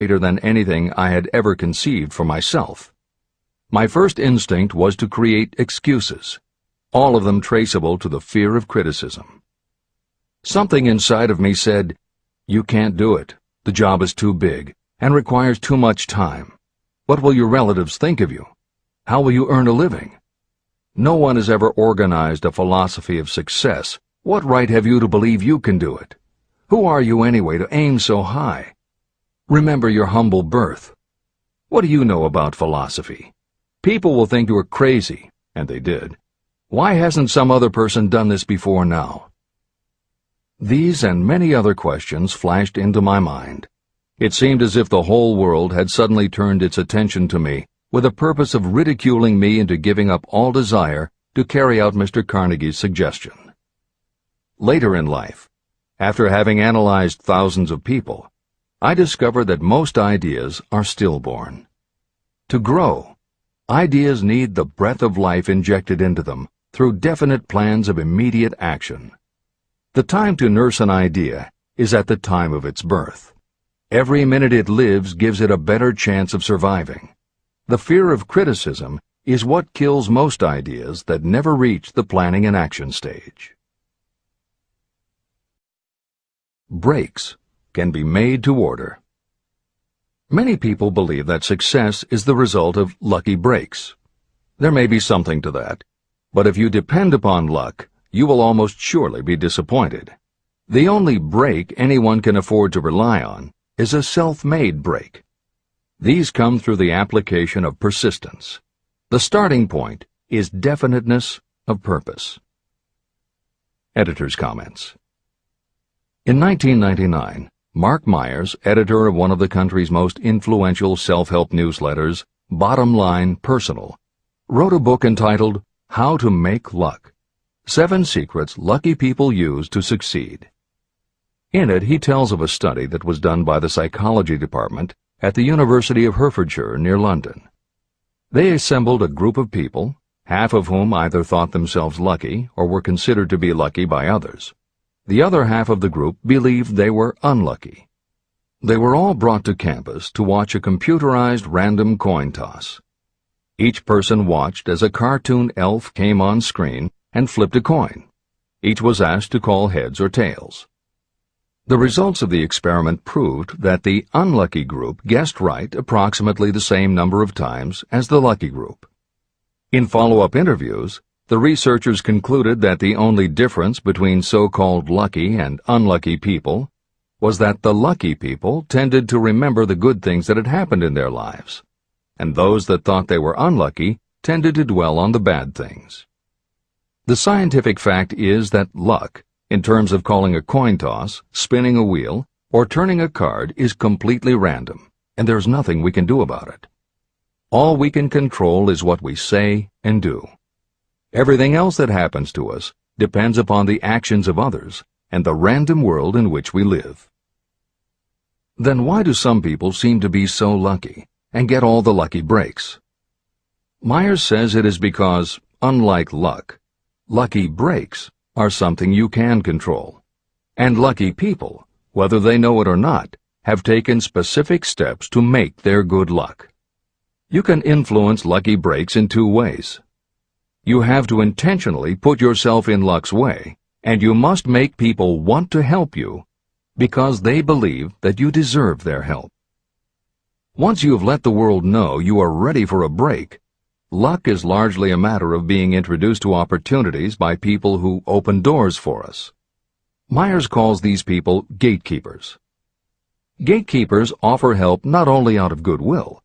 greater than anything I had ever conceived for myself. My first instinct was to create excuses, all of them traceable to the fear of criticism. Something inside of me said, "You can't do it. The job is too big and requires too much time. What will your relatives think of you? How will you earn a living? No one has ever organized a philosophy of success. What right have you to believe you can do it? Who are you anyway to aim so high? Remember your humble birth. What do you know about philosophy? People will think you are crazy," and they did. "Why hasn't some other person done this before now?" These and many other questions flashed into my mind. It seemed as if the whole world had suddenly turned its attention to me with the purpose of ridiculing me into giving up all desire to carry out Mr. Carnegie's suggestion. Later in life, after having analyzed thousands of people, I discovered that most ideas are stillborn. To grow, ideas need the breath of life injected into them through definite plans of immediate action. The time to nurse an idea is at the time of its birth. Every minute it lives gives it a better chance of surviving. The fear of criticism is what kills most ideas that never reach the planning and action stage. Breaks can be made to order. Many people believe that success is the result of lucky breaks. There may be something to that, but if you depend upon luck, you will almost surely be disappointed. The only break anyone can afford to rely on is a self-made break. These come through the application of persistence. The starting point is definiteness of purpose. Editor's comments. In 1999, Mark Myers, editor of one of the country's most influential self-help newsletters, Bottom Line Personal, wrote a book entitled How to Make Luck: 7 Secrets Lucky People Use to Succeed. In it, he tells of a study that was done by the psychology department at the University of Hertfordshire near London. They assembled a group of people, half of whom either thought themselves lucky or were considered to be lucky by others. The other half of the group believed they were unlucky. They were all brought to campus to watch a computerized random coin toss. Each person watched as a cartoon elf came on screen and flipped a coin. Each was asked to call heads or tails. The results of the experiment proved that the unlucky group guessed right approximately the same number of times as the lucky group. In follow-up interviews, the researchers concluded that the only difference between so-called lucky and unlucky people was that the lucky people tended to remember the good things that had happened in their lives, and those that thought they were unlucky tended to dwell on the bad things. The scientific fact is that luck, in terms of calling a coin toss, spinning a wheel, or turning a card, is completely random, and there's nothing we can do about it. All we can control is what we say and do. Everything else that happens to us depends upon the actions of others and the random world in which we live. Then why do some people seem to be so lucky and get all the lucky breaks? Myers says it is because, unlike luck, lucky breaks are something you can control, and lucky people, whether they know it or not, have taken specific steps to make their good luck. You can influence lucky breaks in 2 ways. You have to intentionally put yourself in luck's way, and you must make people want to help you because they believe that you deserve their help. Once you have let the world know you are ready for a break, luck is largely a matter of being introduced to opportunities by people who open doors for us. Myers calls these people gatekeepers. Gatekeepers offer help not only out of goodwill,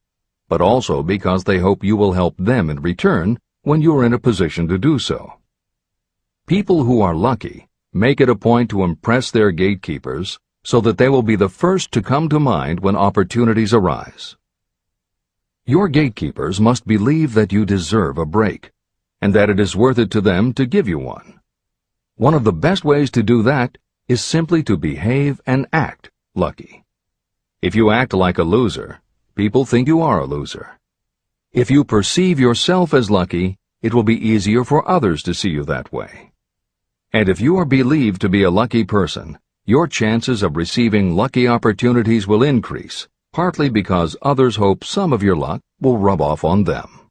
but also because they hope you will help them in return when you are in a position to do so. People who are lucky make it a point to impress their gatekeepers so that they will be the first to come to mind when opportunities arise. Your gatekeepers must believe that you deserve a break, and that it is worth it to them to give you one. One of the best ways to do that is simply to behave and act lucky. If you act like a loser, people think you are a loser. If you perceive yourself as lucky, it will be easier for others to see you that way. And if you are believed to be a lucky person, your chances of receiving lucky opportunities will increase partly because others hope some of your luck will rub off on them.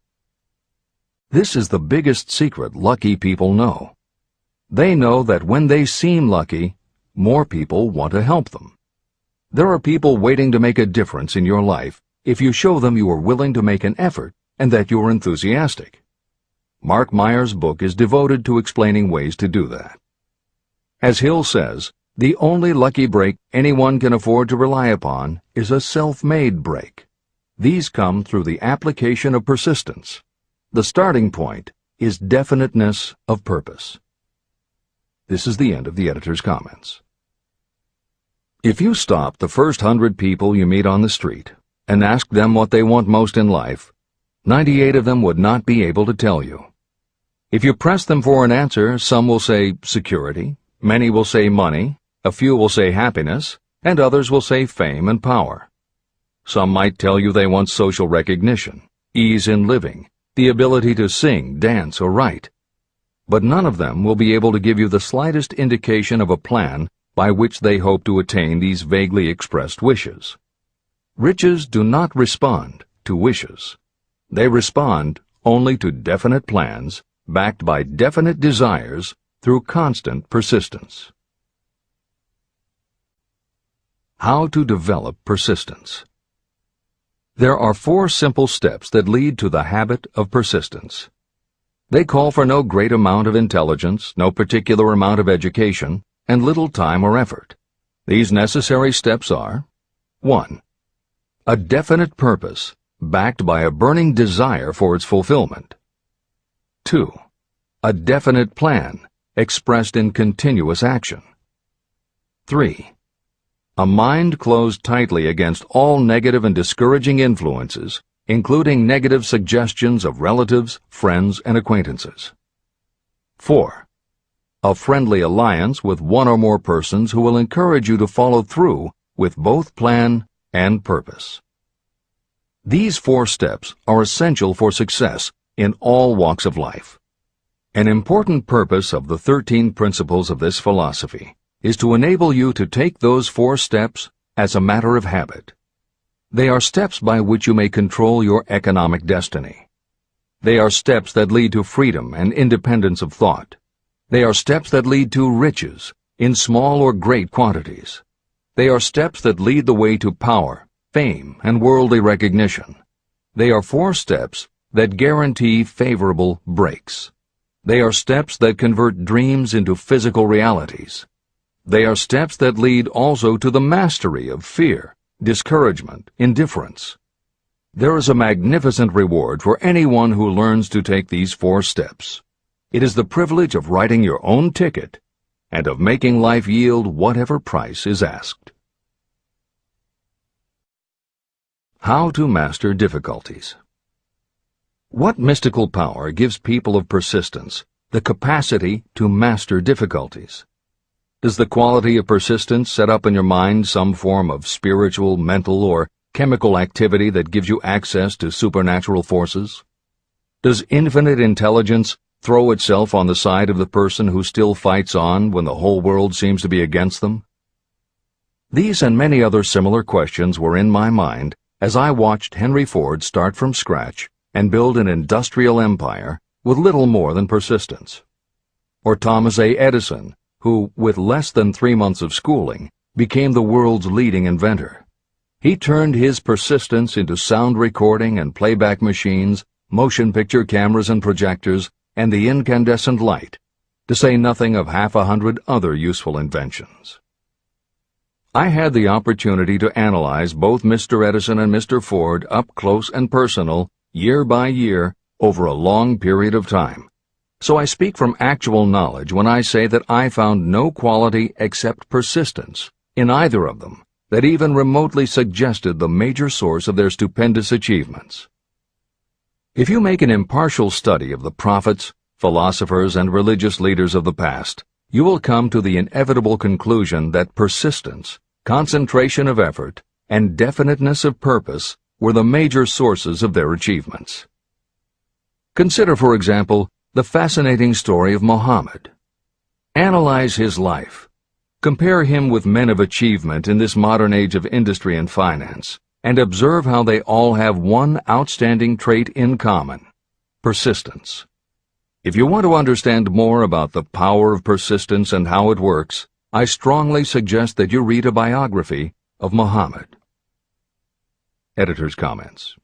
This is the biggest secret lucky people know. They know that when they seem lucky, more people want to help them. There are people waiting to make a difference in your life if you show them you are willing to make an effort and that you are enthusiastic. Mark Meyer's book is devoted to explaining ways to do that. As Hill says, the only lucky break anyone can afford to rely upon is a self-made break. These come through the application of persistence. The starting point is definiteness of purpose. This is the end of the editor's comments. If you stop the first 100 people you meet on the street and ask them what they want most in life, 98 of them would not be able to tell you. If you press them for an answer, some will say security, many will say money, a few will say happiness, and others will say fame and power. Some might tell you they want social recognition, ease in living, the ability to sing, dance, or write. But none of them will be able to give you the slightest indication of a plan by which they hope to attain these vaguely expressed wishes. Riches do not respond to wishes. They respond only to definite plans, backed by definite desires through constant persistence. How to develop persistence. There are 4 simple steps that lead to the habit of persistence. They call for no great amount of intelligence, no particular amount of education, and little time or effort. These necessary steps are: 1. A definite purpose, backed by a burning desire for its fulfillment. 2. A definite plan, expressed in continuous action. 3. A mind closed tightly against all negative and discouraging influences, including negative suggestions of relatives, friends, and acquaintances. 4. A friendly alliance with one or more persons who will encourage you to follow through with both plan and purpose. These 4 steps are essential for success in all walks of life. An important purpose of the 13 principles of this philosophy is to enable you to take those 4 steps as a matter of habit. They are steps by which you may control your economic destiny. They are steps that lead to freedom and independence of thought. They are steps that lead to riches, in small or great quantities. They are steps that lead the way to power, fame, and worldly recognition. They are 4 steps that guarantee favorable breaks. They are steps that convert dreams into physical realities. They are steps that lead also to the mastery of fear, discouragement, indifference. There is a magnificent reward for anyone who learns to take these 4 steps. It is the privilege of writing your own ticket and of making life yield whatever price is asked. How to master difficulties. What mystical power gives people of persistence the capacity to master difficulties? Does the quality of persistence set up in your mind some form of spiritual, mental, or chemical activity that gives you access to supernatural forces? Does infinite intelligence throw itself on the side of the person who still fights on when the whole world seems to be against them? These and many other similar questions were in my mind as I watched Henry Ford start from scratch and build an industrial empire with little more than persistence. Or Thomas A. Edison, who, with less than 3 months of schooling, became the world's leading inventor. He turned his persistence into sound recording and playback machines, motion picture cameras and projectors, and the incandescent light, to say nothing of 100 other useful inventions. I had the opportunity to analyze both Mr. Edison and Mr. Ford up close and personal, year by year, over a long period of time. So I speak from actual knowledge when I say that I found no quality except persistence in either of them that even remotely suggested the major source of their stupendous achievements. If you make an impartial study of the prophets, philosophers, and religious leaders of the past, you will come to the inevitable conclusion that persistence, concentration of effort, and definiteness of purpose were the major sources of their achievements. Consider, for example, the fascinating story of Muhammad. Analyze his life. Compare him with men of achievement in this modern age of industry and finance, and observe how they all have one outstanding trait in common: persistence. If you want to understand more about the power of persistence and how it works, I strongly suggest that you read a biography of Muhammad. Editor's comments.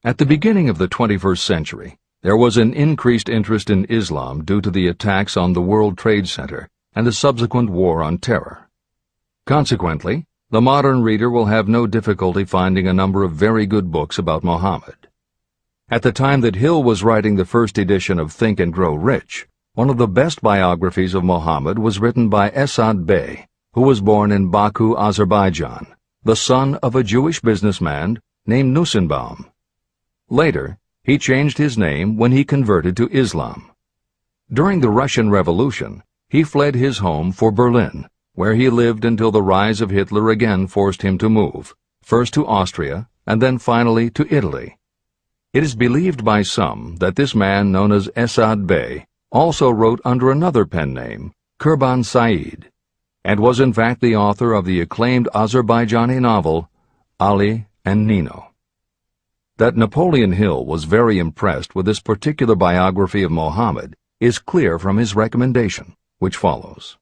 At the beginning of the 21st century, there was an increased interest in Islam due to the attacks on the World Trade Center and the subsequent War on Terror. Consequently, the modern reader will have no difficulty finding a number of very good books about Muhammad. At the time that Hill was writing the first edition of Think and Grow Rich, one of the best biographies of Muhammad was written by Esad Bey, who was born in Baku, Azerbaijan, the son of a Jewish businessman named Nusenbaum. Later, he changed his name when he converted to Islam. During the Russian Revolution, he fled his home for Berlin, where he lived until the rise of Hitler again forced him to move, first to Austria and then finally to Italy. It is believed by some that this man, known as Esad Bey, also wrote under another pen name, Kurban Said, and was in fact the author of the acclaimed Azerbaijani novel, Ali and Nino. That Napoleon Hill was very impressed with this particular biography of Muhammad is clear from his recommendation, which follows.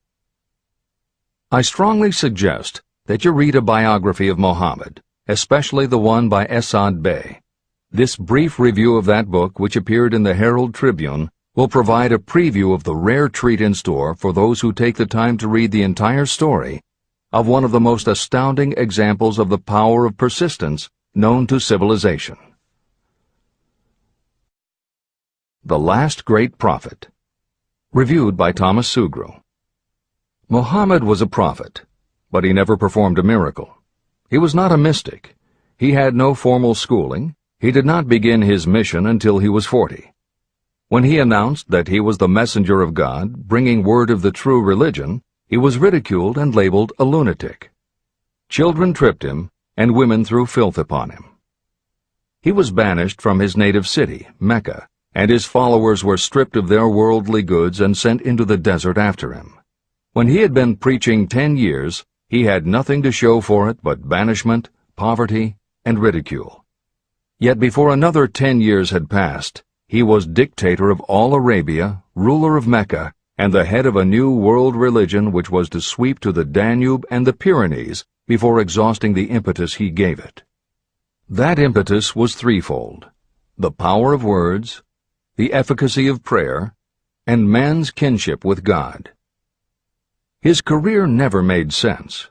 I strongly suggest that you read a biography of Muhammad, especially the one by Esad Bey. This brief review of that book, which appeared in the Herald Tribune, will provide a preview of the rare treat in store for those who take the time to read the entire story of one of the most astounding examples of the power of persistence known to civilization. The Last Great Prophet. Reviewed by Thomas Sugru. Muhammad was a prophet, but he never performed a miracle. He was not a mystic. He had no formal schooling. He did not begin his mission until he was 40. When he announced that he was the messenger of God, bringing word of the true religion, he was ridiculed and labeled a lunatic. Children tripped him, and women threw filth upon him. He was banished from his native city, Mecca, and his followers were stripped of their worldly goods and sent into the desert after him. When he had been preaching 10 years, he had nothing to show for it but banishment, poverty, and ridicule. Yet before another 10 years had passed, he was dictator of all Arabia, ruler of Mecca, and the head of a new world religion which was to sweep to the Danube and the Pyrenees before exhausting the impetus he gave it. That impetus was threefold: the power of words, the efficacy of prayer, and man's kinship with God. His career never made sense.